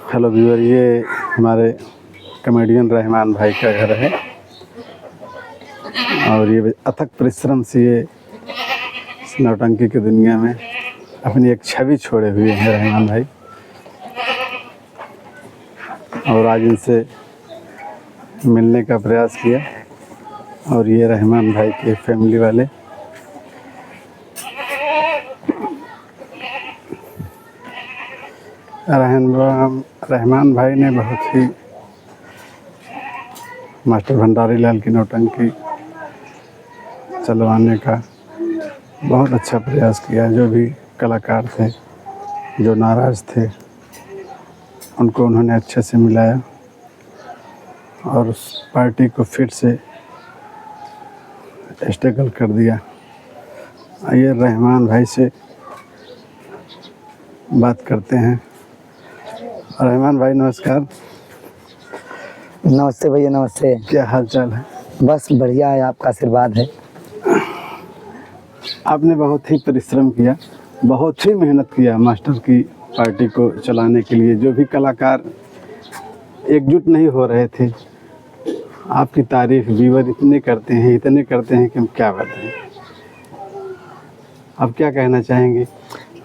Hello viewer, ये हमारे comedian Rahman भाई का घर है और ये अथक परिश्रम से ये इस नौटंकी की दुनिया में अपनी एक छवि छोड़े हुए हैं रहमान भाई। और आज इनसे मिलने का प्रयास किया और ये रहमान भाई के फैमिली वाले। रहमान भाई ने बहुत ही मास्टर भंडारी लाल की नौटंकी चलवाने का बहुत अच्छा प्रयास किया। जो भी कलाकार थे, जो नाराज़ थे, उनको उन्होंने अच्छे से मिलाया और उस पार्टी को फिर से स्टेबल कर दिया। आइए रहमान भाई से बात करते हैं। रहमान भाई नमस्कार। नमस्ते भैया, नमस्ते। क्या हाल चाल है? बस बढ़िया है, आपका आशीर्वाद है। आपने बहुत ही परिश्रम किया, बहुत ही मेहनत किया मास्टर की पार्टी को चलाने के लिए। जो भी कलाकार एकजुट नहीं हो रहे थे, आपकी तारीफ व्यूअर इतने करते हैं कि हम क्या बताएं। आप क्या कहना चाहेंगे?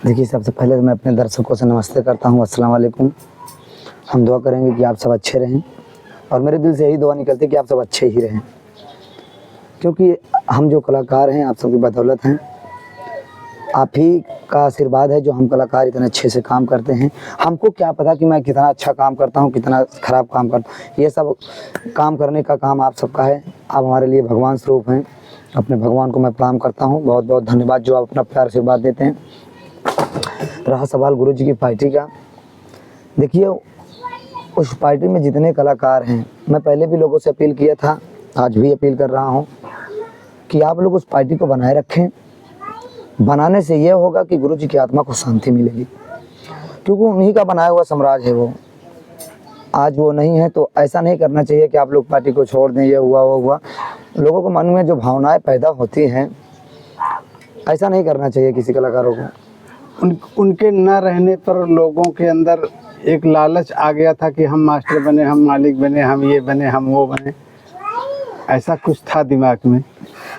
देखिए, सबसे पहले तो मैं अपने दर्शकों से नमस्ते करता हूँ, अस्सलाम वालेकुम। हम दुआ करेंगे कि आप सब अच्छे रहें और मेरे दिल से यही दुआ निकलती है कि आप सब अच्छे ही रहें, क्योंकि हम जो कलाकार हैं आप सबकी बदौलत हैं। आप ही का आशीर्वाद है जो हम कलाकार इतने अच्छे से काम करते हैं। हमको क्या पता कि मैं कितना अच्छा काम करता हूँ, कितना ख़राब काम करता हूँ। ये सब काम करने का काम आप सबका है। आप हमारे लिए भगवान स्वरूप हैं। अपने भगवान को मैं प्रणाम करता हूँ। बहुत बहुत धन्यवाद जो आप अपना प्यार आशीर्वाद देते हैं। रहा सवाल गुरु जी की पार्टी का, देखिए उस पार्टी में जितने कलाकार हैं, मैं पहले भी लोगों से अपील किया था, आज भी अपील कर रहा हूँ कि आप लोग उस पार्टी को बनाए रखें। बनाने से यह होगा कि गुरु जी की आत्मा को शांति मिलेगी, क्योंकि उन्हीं का बनाया हुआ साम्राज्य है वो। आज वो नहीं है तो ऐसा नहीं करना चाहिए कि आप लोग पार्टी को छोड़ दें, ये हुआ वो हुआ। लोगों को मन में जो भावनाएं पैदा होती हैं, ऐसा नहीं करना चाहिए किसी कलाकारों को। उनके न रहने पर लोगों के अंदर एक लालच आ गया था कि हम मास्टर बने, हम मालिक बने, हम ये बने, हम वो बने। ऐसा कुछ था दिमाग में,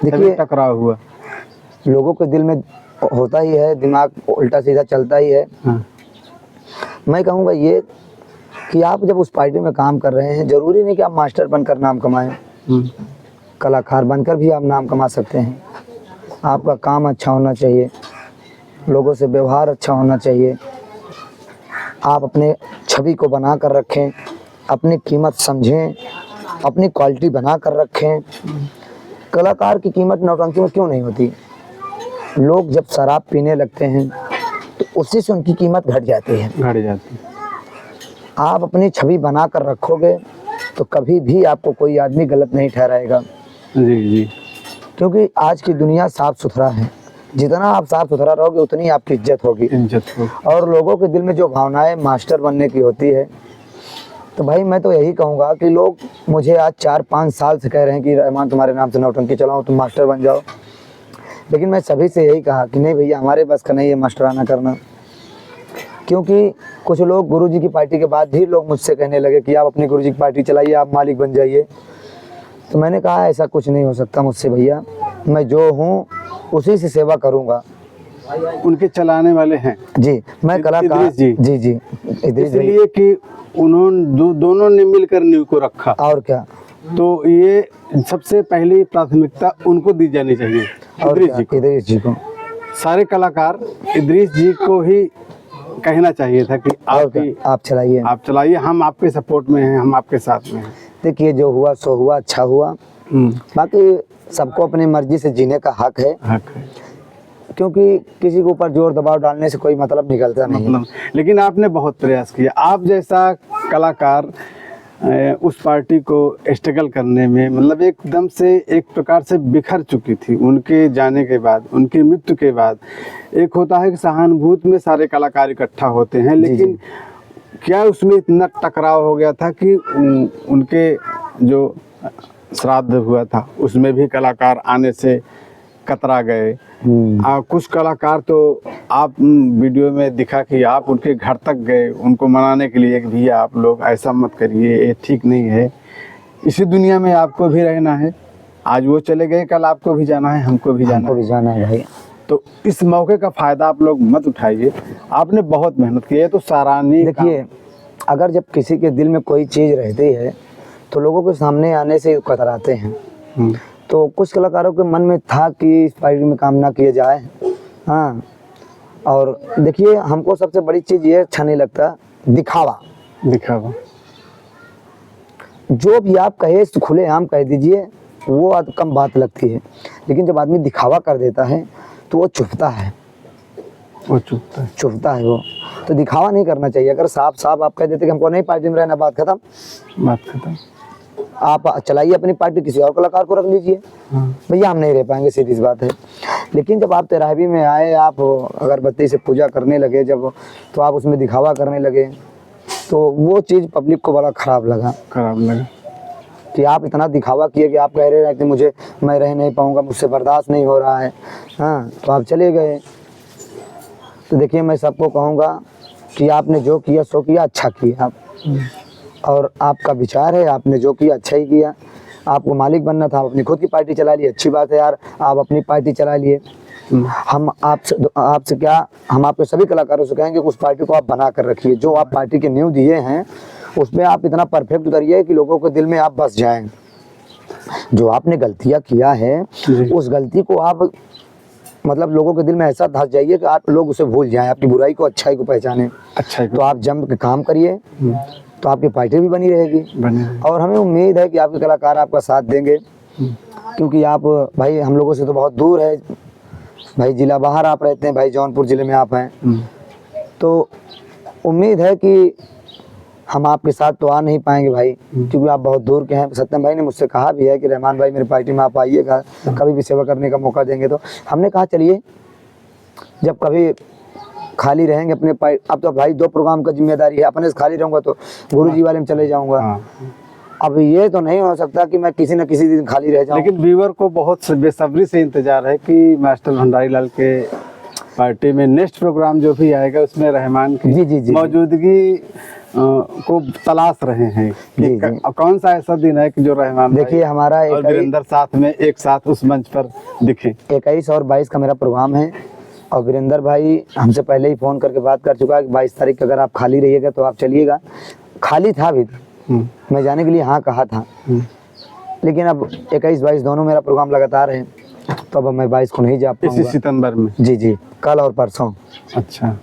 देखिए टकराव हुआ। लोगों के दिल में होता ही है, दिमाग उल्टा सीधा चलता ही है। हाँ। मैं कहूँगा ये कि आप जब उस पार्टी में काम कर रहे हैं, ज़रूरी नहीं कि आप मास्टर बनकर नाम कमाएं। कलाकार बनकर भी आप नाम कमा सकते हैं। आपका काम अच्छा होना चाहिए, लोगों से व्यवहार अच्छा होना चाहिए। आप अपने छवि को बना कर रखें, अपनी कीमत समझें, अपनी क्वालिटी बना कर रखें। कलाकार की कीमत नौटंकी में क्यों नहीं होती? लोग जब शराब पीने लगते हैं तो उसी से उनकी कीमत घट जाती है। आप अपनी छवि बना कर रखोगे तो कभी भी आपको कोई आदमी गलत नहीं ठहराएगा। जी। क्योंकि आज की दुनिया साफ़ सुथरा है। जितना आप साफ़ सुथरा रहोगे उतनी आपकी इज्जत होगी। और लोगों के दिल में जो भावनाएं मास्टर बनने की होती है, तो भाई मैं तो यही कहूँगा कि लोग मुझे आज 4-5 साल से कह रहे हैं कि रहमान तुम्हारे नाम से नौटंकी चलाओ, तुम मास्टर बन जाओ। लेकिन मैं सभी से यही कहा कि नहीं भैया, हमारे बस का नहीं है मास्टराना करना। क्योंकि कुछ लोग गुरुजी की पार्टी के बाद भी लोग मुझसे कहने लगे कि आप अपनी गुरुजी की पार्टी चलाइए, आप मालिक बन जाइए। तो मैंने कहा ऐसा कुछ नहीं हो सकता मुझसे भैया, मैं जो हूँ उसी से सेवा करूँगा। उनके चलाने वाले हैं जी, मैं कलाकार जी इसलिए कि उन्होंने दोनों ने मिलकर नींव को रखा। और क्या, तो ये सबसे पहली प्राथमिकता उनको दी जानी चाहिए। इदरीस जी को, सारे कलाकार इदरीस जी को ही कहना चाहिए था कि आप चलाइए, हम आपके सपोर्ट में हैं, हम आपके साथ में हैं। देखिए जो हुआ सो हुआ, अच्छा हुआ। बाकी सबको अपनी मर्जी से जीने का हक है। क्योंकि किसी के ऊपर जोर दबाव डालने से कोई मतलब निकलता नहीं। लेकिन आपने बहुत प्रयास किया। आप जैसा कलाकार उस पार्टी को स्ट्रगल करने में, मतलब एकदम से एक प्रकार से बिखर चुकी थी उनके जाने के बाद, उनकी मृत्यु के बाद। एक होता है कि सहानुभूति में सारे कलाकार इकट्ठा होते हैं, लेकिन क्या उसमें इतना टकराव हो गया था कि उनके जो श्राद्ध हुआ था उसमें भी कलाकार आने से कतरा गए। कुछ कलाकार तो आप वीडियो में दिखा कि आप उनके घर तक गए उनको मनाने के लिए कि भैया आप लोग ऐसा मत करिए, ये ठीक नहीं है। इसी दुनिया में आपको भी रहना है, आज वो चले गए कल आपको भी जाना है, हमको भी जाना है भाई। तो इस मौके का फ़ायदा आप लोग मत उठाइए। आपने बहुत मेहनत की है तो सराहनीय। देखिए, अगर जब किसी के दिल में कोई चीज़ रहती है तो लोगों के सामने आने से कतराते हैं। तो कुछ कलाकारों के मन में था कि इस पार्टी में काम ना किया जाए। हाँ, और देखिए हमको सबसे बड़ी चीज़ ये अच्छा नहीं लगता, दिखावा। जो भी आप कहे खुले आम कह दीजिए, वो कम बात लगती है, लेकिन जब आदमी दिखावा कर देता है तो वो चुभता है। वो तो दिखावा नहीं करना चाहिए। अगर साफ साफ आप कह देते कि हमको नहीं पार्टी में रहना, बात खत्म। आप चलाइए अपनी पार्टी, किसी और कलाकार को रख लीजिए। भैया हम नहीं रह पाएंगे, सीधी सी बात है। लेकिन जब आप तेराहवी में आए, आप अगरबत्ती से पूजा करने लगे जब, तो आप उसमें दिखावा करने लगे, तो वो चीज़ पब्लिक को बड़ा खराब लगा कि आप इतना दिखावा किए कि आप कह रहे हैं कि मैं रह नहीं पाऊँगा, मुझसे बर्दाश्त नहीं हो रहा है। हाँ, तो आप चले गए। तो देखिए, मैं सबको कहूँगा कि आपने जो किया सो किया, अच्छा किया आप, और आपका विचार है, आपने जो किया अच्छा ही किया। आपको मालिक बनना था, आप अपनी खुद की पार्टी चला लिए, अच्छी बात है यार, आप अपनी पार्टी चला लिए। हम आपके सभी कलाकारों से कहेंगे कि उस पार्टी को आप बना कर रखिए। जो आप पार्टी के नींव दिए हैं उसमें आप इतना परफेक्ट उतरिए कि लोगों के दिल में आप बस जाएं। जो आपने गलतियां किया है उस गलती को आप मतलब लोगों के दिल में ऐसा धस जाइए कि आप लोग उसे भूल जाएं, आपकी बुराई को अच्छाई को पहचाने। तो आप जम के काम करिए तो आपकी पार्टी भी बनी रहेगी। और हमें उम्मीद है कि आपके कलाकार आपका साथ देंगे, क्योंकि आप भाई हम लोगों से तो बहुत दूर है भाई, जिला बाहर आप रहते हैं भाई, जौनपुर ज़िले में आप हैं। तो उम्मीद है कि हम आपके साथ तो आ नहीं पाएंगे भाई, क्योंकि आप बहुत दूर के हैं। सत्यम भाई ने मुझसे कहा भी है कि रहमान भाई मेरी पार्टी में आप आइएगा, कभी भी सेवा करने का मौका देंगे। तो हमने कहा चलिए, जब कभी खाली रहेंगे अपने अब तो भाई 2 प्रोग्राम का जिम्मेदारी है, अपने से खाली रहूँगा तो गुरुजी वाले में चले जाऊँगा। अब ये तो नहीं हो सकता कि मैं किसी न किसी दिन खाली रह जाऊँ। लेकिन व्यूअर को बहुत बेसब्री से इंतजार है कि मास्टर भंडारी लाल के पार्टी में नेक्स्ट प्रोग्राम जो भी आएगा उसमें रहमान की मौजूदगी को तलाश रहे हैं कि कौन सा ऐसा दिन है कि जो रहमान देखिए हमारा और वीरेंद्र साथ में एक साथ उस मंच पर दिखे। 21 और 22 का मेरा प्रोग्राम है, और वीरेंद्र भाई हमसे पहले ही फ़ोन करके बात कर चुका है कि 22 तारीख अगर आप खाली रहिएगा तो आप चलिएगा। खाली था भी, मैं जाने के लिए हाँ कहा था, लेकिन अब 21-22 दोनों मेरा प्रोग्राम लगातार है, तो अब मैं 22 को नहीं जा पाऊंगा। इसी सितंबर में? जी, कल और परसों। अच्छा,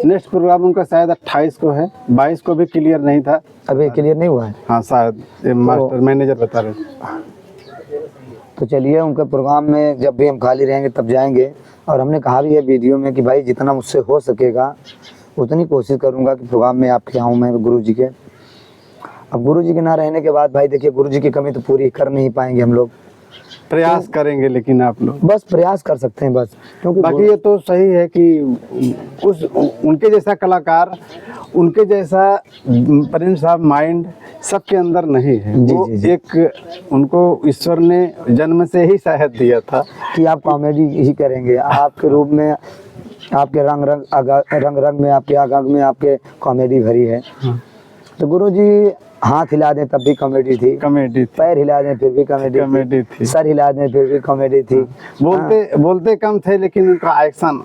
नेक्स्ट प्रोग्राम उनका शायद 28 को है, 22 को भी क्लियर नहीं था। अभी क्लियर नहीं हुआ है? हाँ शायद, मास्टर मैनेजर बता रहे। तो चलिए, उनके प्रोग्राम में जब भी हम खाली रहेंगे तब जाएंगे। और हमने कहा भी है वीडियो में कि भाई जितना मुझसे हो सकेगा उतनी कोशिश करूँगा कि प्रोग्राम में आपके आऊँ मैं गुरुजी के। अब गुरुजी के ना रहने के बाद भाई देखिए, गुरुजी की कमी तो पूरी कर नहीं पाएंगे हम लोग, प्रयास करेंगे, लेकिन आप लोग बस प्रयास कर सकते हैं बस। क्योंकि बाकी ये तो सही है कि उनके जैसा कलाकार, उनके जैसा प्रिंस ऑफ माइंड सबके अंदर नहीं है। वो एक उनको ईश्वर ने जन्म से ही शायद दिया था कि आप कॉमेडी ही करेंगे। आपके रूप में, आपके रंग में, आपके आगंग में आपके कॉमेडी भरी है। तो गुरुजी हाथ हिला दें तब भी कॉमेडी थी, पैर हिला दें फिर भी कॉमेडी थी, सर हिला दें फिर भी कॉमेडी थी। बोलते कम थे लेकिन उनका एक्शन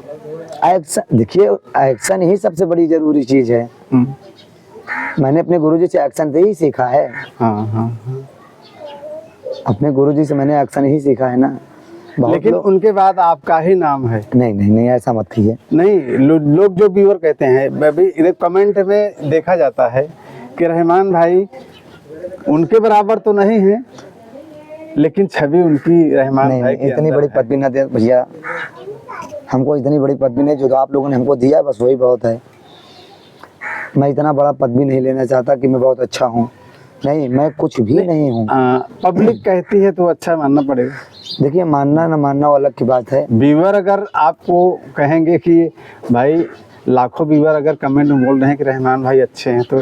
देखिए, एक्शन ही सबसे बड़ी जरूरी चीज है। मैंने अपने गुरुजी से एक्शन से ही सीखा है। अपने गुरुजी से मैंने एक्शन ही सीखा है ना। लेकिन उनके बाद आपका ही नाम है। नहीं, ऐसा मत कहिए। नहीं, लोग जो व्यूअर कहते हैं, मैं भी कमेंट में देखा जाता है कि रहमान भाई उनके बराबर तो नहीं है, लेकिन छवि उनकी रहमान भाई की इतनी बड़ी पदवी ना दे भैया, हमको इतनी बड़ी पदवी नहीं, जो आप लोगों ने हमको दिया है बस वही बहुत है। मैं इतना बड़ा पदवी नहीं लेना चाहता कि मैं बहुत अच्छा हूँ, नहीं, मैं कुछ भी नहीं हूँ। पब्लिक कहती है तो अच्छा मानना पड़ेगा। देखिए, मानना ना मानना वो अलग की बात है। व्यूअर अगर आपको कहेंगे कि भाई, लाखों व्यूअर अगर कमेंट में बोल रहे हैं कि रहमान भाई अच्छे हैं, तो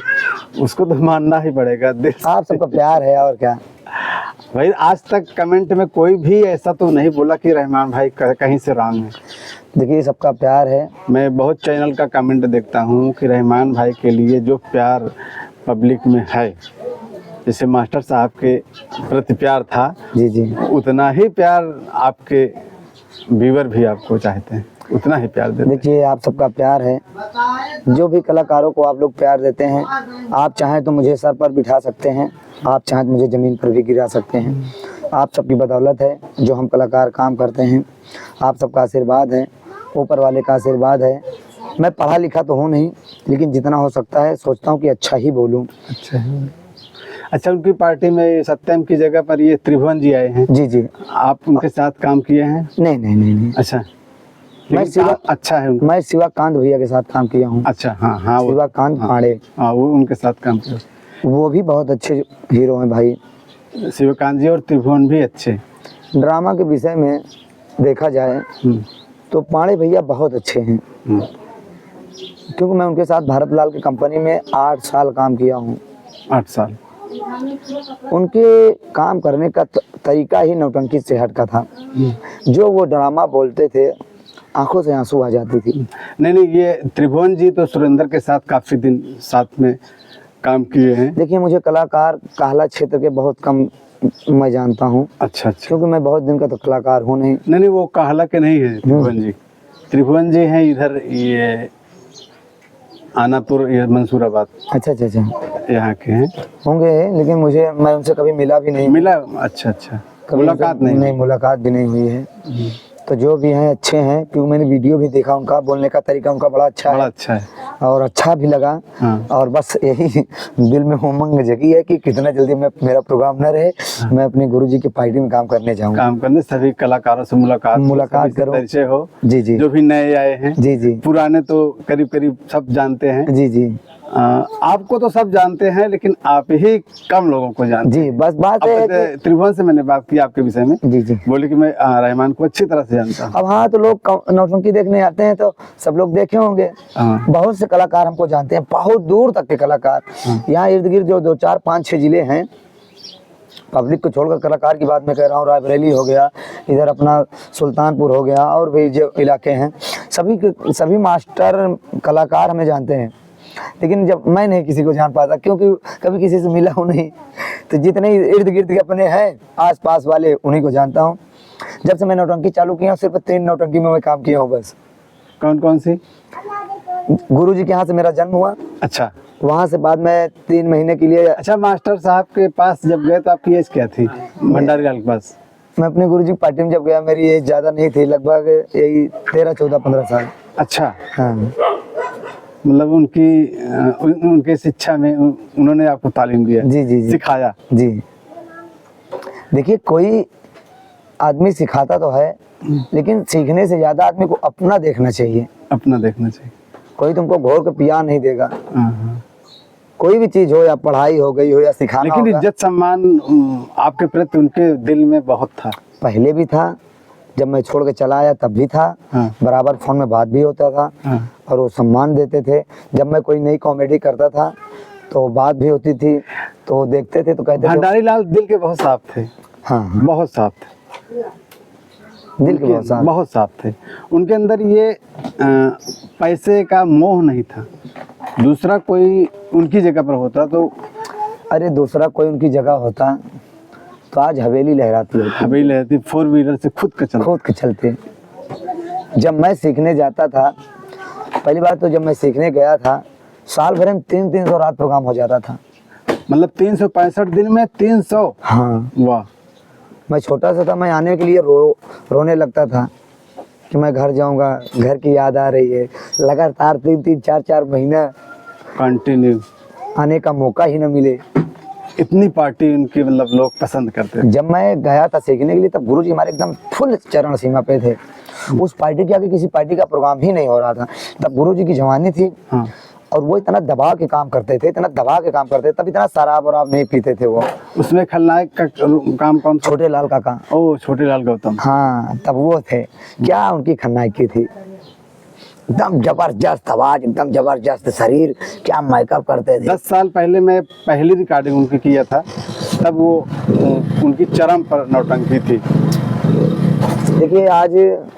उसको तो मानना ही पड़ेगा। आप सबका प्यार है और क्या। भाई आज तक कमेंट में कोई भी ऐसा तो नहीं बोला कि रहमान भाई कहीं से रॉन्ग है। देखिए सबका प्यार है। मैं बहुत चैनल का कमेंट देखता हूँ कि रहमान भाई के लिए जो प्यार पब्लिक में है, जैसे मास्टर साहब के प्रति प्यार था, जी जी, उतना ही प्यार आपके व्यूअर भी आपको चाहते हैं, उतना ही प्यार देते हैं। देखिए आप सबका प्यार है। जो भी कलाकारों को आप लोग प्यार देते हैं, आप चाहें तो मुझे सर पर बिठा सकते हैं, आप चाहें तो मुझे ज़मीन पर भी गिरा सकते हैं। आप सबकी बदौलत है जो हम कलाकार काम करते हैं। आप सबका आशीर्वाद है, ऊपर वाले का आशीर्वाद है। मैं पढ़ा लिखा तो हूँ नहीं, लेकिन जितना हो सकता है सोचता हूँ कि अच्छा ही बोलूँ। अच्छा, उनकी पार्टी में सत्यम की जगह पर ये त्रिभुवन जी आए हैं। जी जी, आप उनके साथ काम किए हैं? नहीं नहीं नहीं नहीं, अच्छा, मैं लेकिन काम अच्छा है उनका। मैं शिवाकांत भैया के साथ काम किया हूँ। अच्छा, हाँ हाँ, वो शिवाकांत पांडे, हाँ, वो उनके साथ काम किया। वो भी बहुत अच्छे हीरो हैं भाई। शिवकांत जी और त्रिभुवन भी अच्छे। ड्रामा के विषय में देखा जाए तो पांडे भैया बहुत अच्छे हैं, क्योंकि मैं उनके साथ भारत लाल की कंपनी में 8 साल काम किया हूँ। 8 साल। उनके काम करने का तरीका ही नौटंकी से हटका था। जो वो ड्रामा बोलते थे, आंखों से आंसू आ जाती थी। नहीं नहीं, ये त्रिभुवन जी तो सुरेंद्र के साथ काफी दिन साथ में काम किए हैं। देखिए मुझे कलाकार काहला क्षेत्र के बहुत कम मैं जानता हूँ। अच्छा अच्छा, क्योंकि मैं बहुत दिन का तो कलाकार हूँ नहीं। नहीं नहीं, वो काहला के नहीं है त्रिभुवन जी। त्रिभुवन जी हैं इधर, ये आनापुर, ये मंसूराबाद, अच्छा अच्छा अच्छा, यहाँ के हैं। होंगे, लेकिन मैं उनसे कभी मिला भी नहीं। मिला? अच्छा अच्छा, मुलाकात नहीं? मुलाकात भी नहीं हुई है। तो जो भी हैं अच्छे हैं, क्योंकि मैंने वीडियो भी देखा, उनका बोलने का तरीका उनका बड़ा अच्छा बड़ा है अच्छा है और अच्छा भी लगा। हाँ। और बस यही दिल में उमंग जगी है कि कितना जल्दी मेरा प्रोग्राम न रहे, मैं अपने गुरुजी की पार्टी में काम करने जाऊँ, काम करने, सभी कलाकारों से मुलाकात सभी से करो। परिचय हो। जी जी, जो भी नए आए हैं, जी जी, पुराने तो करीब करीब सब जानते हैं। जी जी, आपको तो सब जानते हैं, लेकिन आप ही कम लोगों को जानते जी, बस बात है हैं। त्रिभुवन से मैंने बात की आपके विषय में, जी जी। बोले कि मैं रहमान को अच्छी तरह से जानता हूँ। अब हाँ, तो लोग नौटंकी देखने आते हैं तो सब लोग देखे होंगे। हाँ। बहुत से कलाकार हमको जानते हैं, बहुत दूर तक के कलाकार। यहाँ इर्द गिर्द जो 2 4 5 6 जिले हैं, पब्लिक को छोड़कर कलाकार की बात मैं कह रहा हूँ, रायबरेली हो गया, इधर अपना सुल्तानपुर हो गया, और भी जो इलाके हैं, सभी मास्टर कलाकार हमें जानते हैं। लेकिन जब मैं नहीं किसी को जान पाता, क्योंकि कभी किसी से मिला हूँ नहीं, तो जितने इर्द गिर्द के अपने हैं आस पास वाले, उन्हीं को जानता हूँ। जब से मैं नौटंकी चालू किया हूँ, सिर्फ 3 नौटंकी में मैं काम किया हूँ बस। कौन कौन सी? गुरुजी के यहाँ से मेरा जन्म हुआ। अच्छा, वहाँ से बाद में 3 महीने के लिए अच्छा, मास्टर साहब के पास जब गए तो आपकी एज क्या थी? भंडारी लाल के पास? मैं अपने गुरुजी की पार्टी में जब गया, मेरी एज ज़्यादा नहीं थी, लगभग यही 13 14 15 साल। अच्छा, हाँ, मतलब उनके शिक्षा में उन्होंने आपको तालीम दिया? जी जी जी, सिखाया? जी। देखिए कोई आदमी सिखाता तो है, लेकिन सीखने से ज़्यादा आदमी को अपना देखना चाहिए। अपना देखना चाहिए। कोई तुमको घोर के पिया नहीं देगा। हाँ। कोई भी चीज़ हो, या पढ़ाई हो गई हो, या सिखाना लेकिन होगा। इज्जत सम्मान आपके प्रति उनके दिल में बहुत था। पहले भी था, जब मैं छोड़ के चला आया तब भी था। हाँ। बराबर फोन में बात भी होता था। हाँ। और वो सम्मान देते थे। जब मैं कोई नई कॉमेडी करता था तो बात भी होती थी, तो देखते थे तो कहते थे। भंडारी लाल दिल के बहुत साफ थे। हाँ हाँ, बहुत साफ थे, दिल के बहुत साफ थे। उनके अंदर ये पैसे का मोह नहीं था। दूसरा कोई उनकी जगह पर होता तो, अरे दूसरा कोई उनकी जगह होता तो आज हवेली लहराती होती। हवेली लहराती, 4 व्हीलर से खुद के चलते। जब मैं सीखने जाता था, पहली बार तो जब मैं सीखने गया था, साल भर में 300 रात प्रोग्राम हो जाता था। मतलब 365 दिन में 300? हाँ। वाह। मैं छोटा सा था, मैं आने के लिए रोने लगता था कि मैं घर जाऊंगा, घर की याद आ रही है। लगातार 3 4 4 महीना कंटिन्यू आने का मौका ही न मिले। इतनी पार्टी उनकी, मतलब लोग पसंद करते थे। जब मैं गया था सीखने के लिए, तब गुरुजी हमारे एकदम फुल चरण सीमा पे थे। उस पार्टी के आगे किसी पार्टी का प्रोग्राम ही नहीं हो रहा था। तब गुरुजी की जवानी थी। हाँ। और वो इतना दबा के काम करते थे, तब इतना शराब वराब नहीं पीते थे वो। उसमें खलनायक का काम कौन? छोटे लाल काका। ओ, छोटे लाल गौतम। हाँ, तब वो थे। क्या उनकी खलनायकी थी, एकदम जबरदस्त आवाज, एकदम जबरदस्त शरीर, क्या मेकअप करते थे। 10 साल पहले मैं पहली रिकॉर्डिंग उनकी किया था, तब वो उनकी चरम पर नौटंकी थी? देखिए आज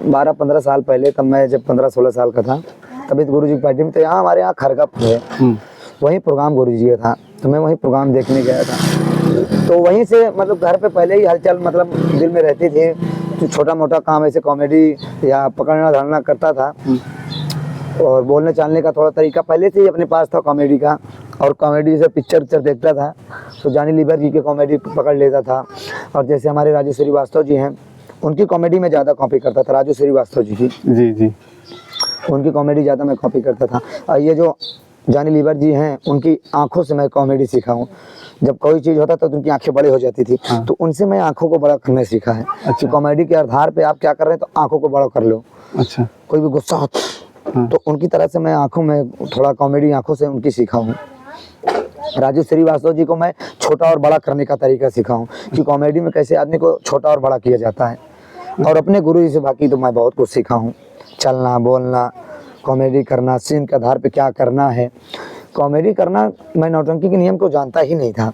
12-15 साल पहले, तब मैं जब 15-16 साल का था, तभी गुरु जी की पार्टी में, तो यहाँ हमारे यहाँ खरगा है, वहीं प्रोग्राम गुरु जी का था, तो मैं वहीं प्रोग्राम देखने गया था। तो वहीं से मतलब घर पे पहले ही हलचल मतलब दिल में रहती थी, तो छोटा मोटा काम ऐसे कॉमेडी या पकड़ना धरना करता था, और बोलने चालने का थोड़ा तरीका पहले से ही अपने पास था कॉमेडी का। और कॉमेडी जैसे पिक्चर उच्चर देखता था तो जॉनी लीवर जी की कॉमेडी पकड़ लेता था, और जैसे हमारे राजू श्रीवास्तव जी हैं, उनकी कॉमेडी में ज़्यादा कॉपी करता था, राजू श्रीवास्तव जी की, जी जी, उनकी कॉमेडी ज़्यादा मैं कॉपी करता था। और ये जो जॉनी लीवर जी हैं, उनकी आंखों से मैं कॉमेडी सीखा हूँ। जब कोई चीज़ होता था तो उनकी आंखें बड़ी हो जाती थी, हाँ। तो उनसे मैं आंखों को बड़ा करना सीखा है। अच्छा। कॉमेडी के आधार पे आप क्या कर रहे हैं तो आंखों को बड़ा कर लो। अच्छा। कोई भी गुस्सा हो हाँ। तो उनकी तरह से मैं आंखों में थोड़ा कॉमेडी आंखों से उनकी सीखा हूँ। राजू श्रीवास्तव जी को मैं छोटा और बड़ा करने का तरीका सीखा हूँ कि कॉमेडी में कैसे आदमी को छोटा और बड़ा किया जाता है। और अपने गुरु जी से बाकी तो मैं बहुत कुछ सीखा हूँ, चलना बोलना, कॉमेडी करना, सीन के आधार पे क्या करना है, कॉमेडी करना। मैं नौटंकी के नियम को जानता ही नहीं था,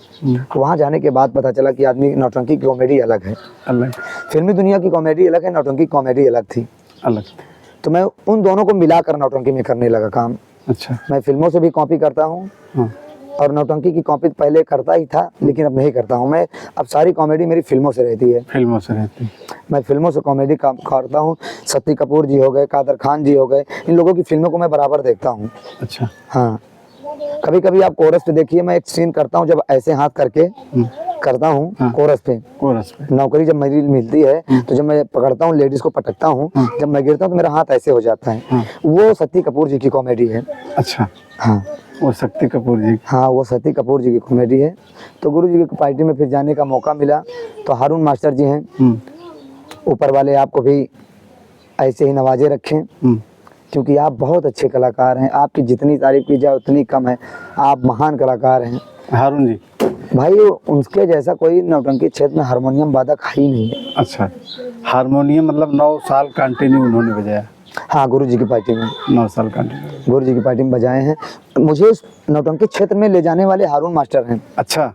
वहाँ जाने के बाद पता चला कि आदमी नौटंकी की कॉमेडी अलग है, अलग, फिल्मी दुनिया की कॉमेडी अलग है, नौटंकी की कॉमेडी अलग थी। अलग। तो मैं उन दोनों को मिलाकर नौटंकी में करने लगा काम। अच्छा। मैं फिल्मों से भी कॉपी करता हूँ, हाँ। और नौटंकी की कॉपी पहले करता ही था, लेकिन अब नहीं करता हूँ। मैं अब सारी कॉमेडी मेरी फिल्मों से रहती है, फिल्मों से रहती है। मैं फिल्मों से कॉमेडी काम करता हूँ। सत्ती कपूर जी हो गए, कादर खान जी हो गए, इन लोगों की फिल्मों को मैं बराबर देखता हूँ। अच्छा। हाँ, कभी कभी आप कोरस पे देखिए, मैं एक सीन करता हूँ जब ऐसे हाथ करके करता हूँ। हाँ। कोरस पे नौकरी जब मेरी मिलती है तो जब मैं पकड़ता हूँ लेडीज को पटकता हूँ, जब मैं गिरता हूँ तो मेरा हाथ ऐसे हो जाता है। वो सत्ती कपूर जी की कॉमेडी है। अच्छा। हाँ, वो शक्ति कपूर जी? हाँ, वो सत्ती कपूर जी की कॉमेडी है। तो गुरु जी की पार्टी में फिर जाने का मौका मिला, तो हारून मास्टर जी हैं, ऊपर वाले आपको भी ऐसे ही नवाजे रखें, क्योंकि आप बहुत अच्छे कलाकार हैं। आपकी जितनी तारीफ की जाए उतनी कम है, आप महान कलाकार हैं। हारून जी भाई उनके जैसा कोई नौटंकी क्षेत्र में हारमोनियम वादक है ही नहीं है। अच्छा, हारमोनियम मतलब 9 साल कंटिन्यू उन्होंने बजाया? हाँ, गुरु जी की पार्टी में 9 साल कंटिन्यू गुरु जी की पार्टी में बजाए हैं। मुझे उस नौटंकी क्षेत्र में ले जाने वाले हारून मास्टर हैं। अच्छा।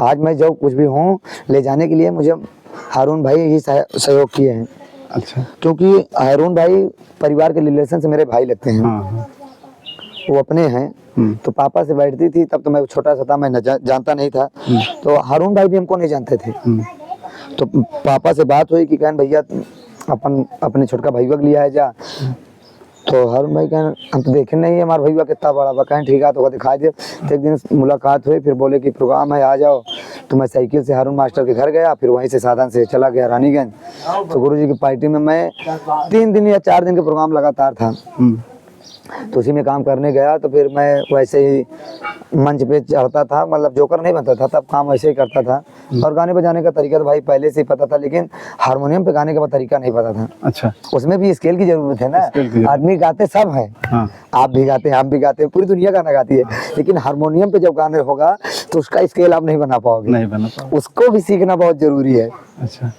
आज मैं जो कुछ भी हूँ ले जाने के लिए मुझे हारून भाई ही सहयोग किए हैं। अच्छा। क्योंकि हारून भाई परिवार के रिलेशन से मेरे भाई लगते हैं। हाँ। वो अपने हैं। तो पापा से बैठती थी, तब तो मैं छोटा सा था, मैं जानता नहीं था। तो हारून भाई भी हमको नहीं जानते थे। तो पापा से बात हुई कि कहन भैया अपने छोटका भैया को लिया है जा। तो हारून भाई कहन हम तो देखे नहीं है हमारा भैया कितना बड़ा बा। कहन ठीक है तो दिखाई दे। तो एक दिन मुलाकात हुई, फिर बोले कि प्रोग्राम है आ जाओ। तो मैं साइकिल से हारून मास्टर के घर गया, फिर वहीं से साधन से चला गया रानीगंज। तो गुरु जी की पार्टी में मैं 3 दिन या 4 दिन के प्रोग्राम लगातार था। तो उसी में काम करने गया, तो फिर मैं वैसे ही मंच पे चढ़ता था, मतलब जोकर नहीं बनता था, तब काम वैसे ही करता था। और गाने बजाने का तरीका तो भाई पहले से ही पता था, लेकिन हारमोनियम पे गाने का तरीका नहीं पता था। अच्छा। उसमें भी स्केल की जरूरत है ना। आदमी गाते सब है। हाँ। आप भी गाते हैं, हम भी गाते हैं, पूरी दुनिया गाना गाती है, लेकिन हारमोनियम पे जब गाने होगा तो उसका स्केल आप नहीं बना पाओगे, नहीं बना पाओगे। उसको भी सीखना बहुत जरूरी है। अच्छा।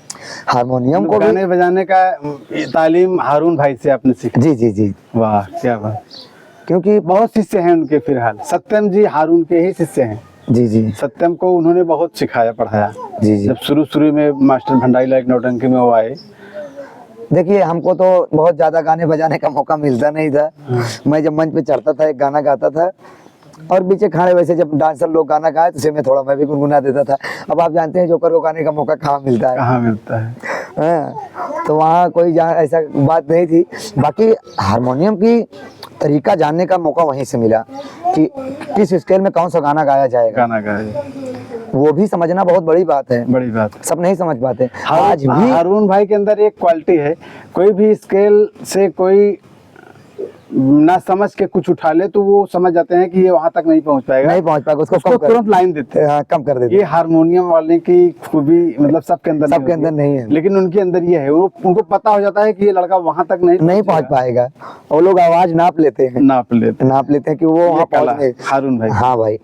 हारमोनियम को गाने बजाने का तालीम हारून भाई से आपने सीखा? जी जी जी। वाह क्या बात। क्योंकि बहुत शिष्य हैं उनके फिलहाल। सत्यम जी हारून के ही शिष्य हैं। जी जी। सत्यम को उन्होंने बहुत सिखाया पढ़ाया। जी जी। जब शुरू में मास्टर भंडारी लाल नौटंकी में वो आए। देखिए हमको तो बहुत ज़्यादा गाने बजाने का मौका मिलता नहीं था। मैं जब मंच पे चढ़ता था एक गाना गाता था, और पीछे खड़े वैसे जब डांसर लोग गाना गाए तो उसे मैं थोड़ा मैं भी गुनगुना देता था। अब आप जानते हैं जोकर को गाने का मौका कहाँ मिलता है? कहाँ मिलता है? तो वहाँ कोई ऐसा बात नहीं थी। बाकी हारमोनियम की तरीका जानने का मौका वहीं से मिला कि किस स्केल में कौन सा गाना गाया जाएगा। गाना गाया, वो भी समझना बहुत बड़ी बात है। बड़ी बात है। सब नहीं समझ पाते। आज भी हारून भाई के अंदर एक क्वालिटी है, कोई भी स्केल से कोई ना समझ के कुछ उठा ले तो वो समझ जाते हैं कि ये वहां तक नहीं पहुंच पाएगा, उसको तुरंत लाइन देते हैं। हाँ, कम कर देते। ये हारमोनियम वाले की खूबी मतलब सबके अंदर नहीं है, लेकिन उनके अंदर ये है। उनको पता हो जाता है कि ये लड़का वहां तक नहीं पहुंच पाएगा। वो लोग आवाज नाप लेते हैं कि वो वहाँ पहुंचे। हारून भाई। हाँ भाई।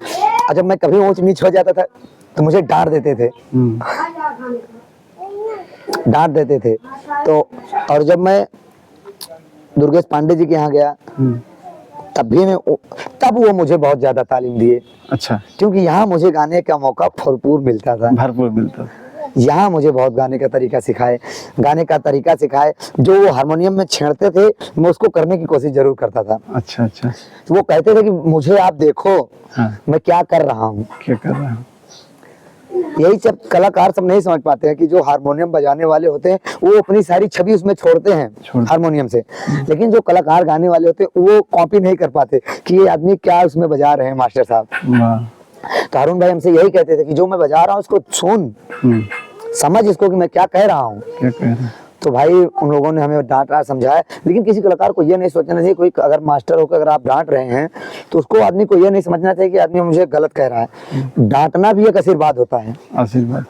जब मैं कभी ऊंच नीच हो जाता था तो मुझे डांट देते थे। तो और जब मैं दुर्गेश पांडे जी के यहाँ गया तब वो मुझे बहुत ज़्यादा तालीम दिए, अच्छा, क्योंकि यहाँ मुझे गाने का मौका भरपूर मिलता था। भरपूर मिलता था। यहाँ मुझे बहुत गाने का तरीका सिखाए, जो वो हारमोनियम में छेड़ते थे मैं उसको करने की कोशिश जरूर करता था। अच्छा अच्छा। तो वो कहते थे कि मुझे आप देखो, हाँ, मैं क्या कर रहा हूँ। क्या कर रहा हूँ। यही सब कलाकार सब नहीं समझ पाते हैं कि जो हारमोनियम बजाने वाले होते हैं वो अपनी सारी छवि उसमें छोड़ते हैं हारमोनियम से, लेकिन जो कलाकार गाने वाले होते हैं वो कॉपी नहीं कर पाते कि ये आदमी क्या उसमें बजा रहे हैं मास्टर साहब। तो हारून भाई हमसे यही कहते थे कि जो मैं बजा रहा हूँ उसको सुन, समझ इसको कि मैं क्या कह रहा हूँ। क्या कह रहा हूँ। तो भाई उन लोगों ने हमें डांटा समझाया, लेकिन किसी कलाकार को ये नहीं सोचना चाहिए, कोई अगर मास्टर होकर अगर आप डांट रहे हैं तो उसको आदमी को ये नहीं समझना चाहिए कि आदमी मुझे गलत कह रहा है। डांटना भी एक आशीर्वाद होता है, आशीर्वाद,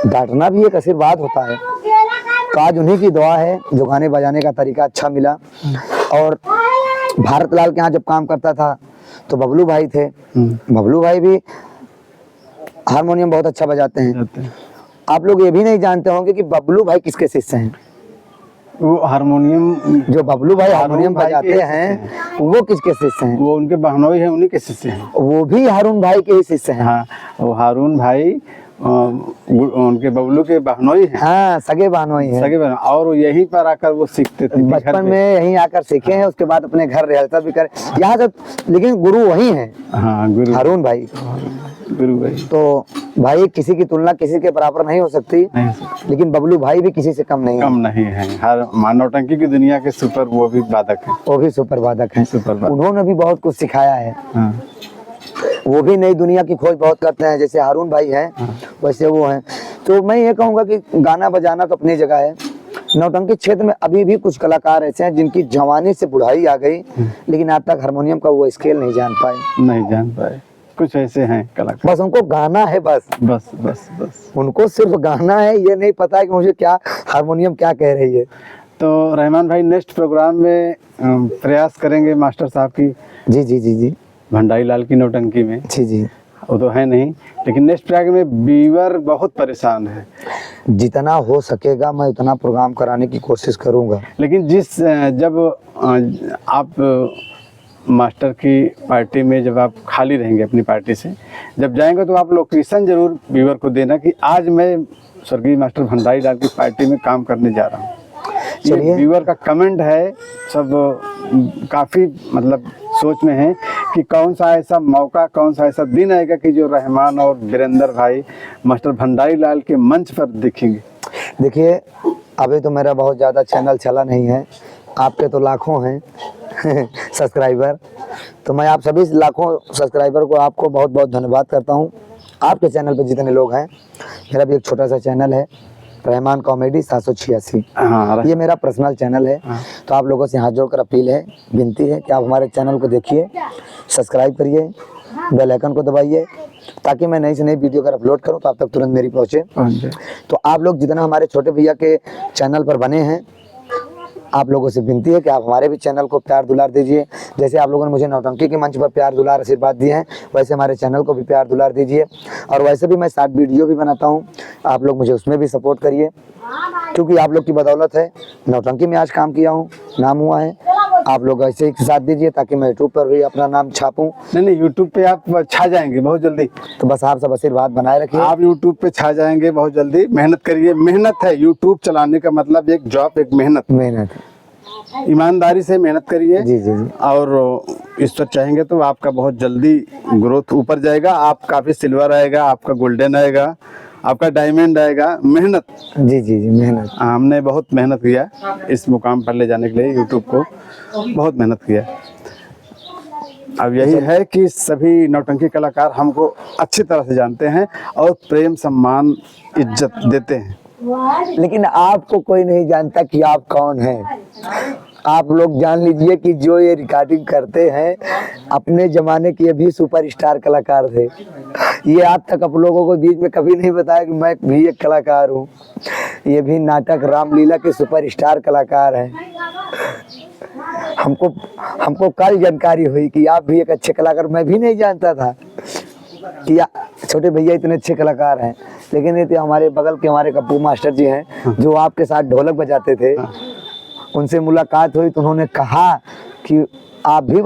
डांटना भी एक आशीर्वाद होता है। तो आज उन्हीं की दुआ है जो गाने बजाने का तरीका अच्छा मिला। और भारत लाल के यहाँ जब काम करता था तो बबलू भाई थे, बबलू भाई भी हारमोनियम बहुत अच्छा बजाते हैं। आप लोग ये भी नहीं जानते होंगे कि बबलू भाई किसके शिष्य हैं। वो हारमोनियम, जो बबलू भाई हारमोनियम बजाते हैं वो किसके शिष्य हैं। वो उनके बहनोई हैं, उन्हीं के शिष्य हैं। वो भी हारून भाई के ही शिष्य हैं। हाँ, वो हारून भाई उनके बबलू के बहनोई हैं। हाँ, सगे बहनोई हैं। सगे बहनोई, और यहीं पर आकर वो सीखते थे बचपन में, यहीं आकर सीखे हैं। उसके बाद अपने घर रिहर्सल भी करे यहाँ से, लेकिन गुरु वही हैं। हाँ, गुरु हारून भाई, गुरु भाई। तो भाई किसी की तुलना किसी के बराबर नहीं हो सकती, लेकिन बबलू भाई भी किसी से कम नहीं है। हर नौटंकी की दुनिया के सुपर वो भी वादक है, वो भी सुपर वादक है। उन्होंने भी बहुत कुछ सिखाया है। हाँ। वो भी नई दुनिया की खोज बहुत करते हैं, जैसे हारून भाई हैं वैसे वो हैं। तो मैं ये कहूँगा कि गाना बजाना तो अपनी जगह है। नौटंकी क्षेत्र में अभी भी कुछ कलाकार ऐसे हैं जिनकी जवानी से बुढ़ाई आ गई, लेकिन आज तक हारमोनियम का वो स्केल नहीं जान पाए। कुछ ऐसे हैं कलाकार, बस उनको गाना है, बस उनको सिर्फ गाना है, ये नहीं पता है कि मुझे क्या हारमोनियम क्या कह रही है। तो रहमान भाई नेक्स्ट प्रोग्राम में प्रयास करेंगे मास्टर साहब की। जी भंडारी लाल की नौटंकी में। जी वो तो है नहीं, लेकिन नेक्स्ट प्रोग्राम में बीवर बहुत परेशान है। जितना हो सकेगा मैं उतना प्रोग्राम कराने की कोशिश करूंगा। लेकिन जब आप मास्टर की पार्टी में जब आप खाली रहेंगे अपनी पार्टी से जब जाएंगे, तो आप लोकेशन जरूर बीवर को देना कि आज मैं स्वर्गीय मास्टर भंडारी लाल की पार्टी में काम करने जा रहा हूँ। ये व्यूअर का कमेंट है, सब काफ़ी मतलब सोच में है कि कौन सा ऐसा मौका, कौन सा ऐसा दिन आएगा कि जो रहमान और वीरेंद्र भाई मास्टर भंडारी लाल के मंच पर दिखेंगे। देखिए, अभी तो मेरा बहुत ज़्यादा चैनल चला नहीं है, आपके तो लाखों हैं सब्सक्राइबर, तो मैं आप सभी लाखों सब्सक्राइबर को आपको बहुत बहुत धन्यवाद करता हूँ। आपके चैनल पर जितने लोग हैं, मेरा भी एक छोटा सा चैनल है रहमान कॉमेडी 786। हाँ, ये मेरा पर्सनल चैनल है। हाँ। तो आप लोगों से हाथ जोड़कर अपील है, विनती है कि आप हमारे चैनल को देखिए, सब्सक्राइब करिए, बेल आइकन को दबाइए, ताकि मैं नई से नई वीडियो अगर अपलोड करूं तो आप तक तुरंत मेरी पहुंचे। तो आप लोग जितना हमारे छोटे भैया के चैनल पर बने हैं, आप लोगों से विनती है कि आप हमारे भी चैनल को प्यार दुलार दीजिए। जैसे आप लोगों ने मुझे नौटंकी के मंच पर प्यार दुलार आशीर्वाद दिए हैं, वैसे हमारे चैनल को भी प्यार दुलार दीजिए। और वैसे भी मैं 7 वीडियो भी बनाता हूं, आप लोग मुझे उसमें भी सपोर्ट करिए, क्योंकि आप लोग की बदौलत है नौटंकी में आज काम किया हूँ, नाम हुआ है। आप लोग ऐसे ही साथ दीजिए ताकि मैं यूट्यूब पर भी अपना नाम छापूं। नहीं, यूट्यूब पे आप छा जाएंगे बहुत जल्दी। तो बस आप सब आशीर्वाद बनाए रखिए। आप यूट्यूब पे छा जाएंगे बहुत जल्दी। मेहनत करिए, मेहनत है यूट्यूब चलाने का मतलब एक जॉब, एक मेहनत, ईमानदारी से मेहनत करिए। जी। और इस पर चाहेंगे तो आपका बहुत जल्दी ग्रोथ ऊपर जाएगा। आप काफी सिल्वर आएगा, आपका गोल्डन आएगा, आपका डायमंड आएगा। मेहनत, जी मेहनत। हमने बहुत मेहनत किया इस मुकाम पर ले जाने के लिए, यूट्यूब को बहुत मेहनत किया। अब यही है कि सभी नौटंकी कलाकार हमको अच्छी तरह से जानते हैं और प्रेम सम्मान इज्जत देते हैं, लेकिन आपको कोई नहीं जानता कि आप कौन हैं। आप लोग जान लीजिए कि जो ये रिकॉर्डिंग करते हैं अपने ज़माने के भी सुपरस्टार कलाकार थे। ये आज तक आप लोगों को बीच में कभी नहीं बताया कि मैं भी एक कलाकार हूँ। ये भी नाटक रामलीला के सुपरस्टार कलाकार हैं। हमको कल जानकारी हुई कि आप भी एक अच्छे कलाकार, मैं भी नहीं जानता था कि छोटे भैया इतने अच्छे कलाकार हैं। लेकिन ये हमारे बगल के हमारे कप्पू मास्टर जी हैं जो आपके साथ ढोलक बजाते थे, उनसे मुलाकात हुई तो उन्होंने कहा कि आप भी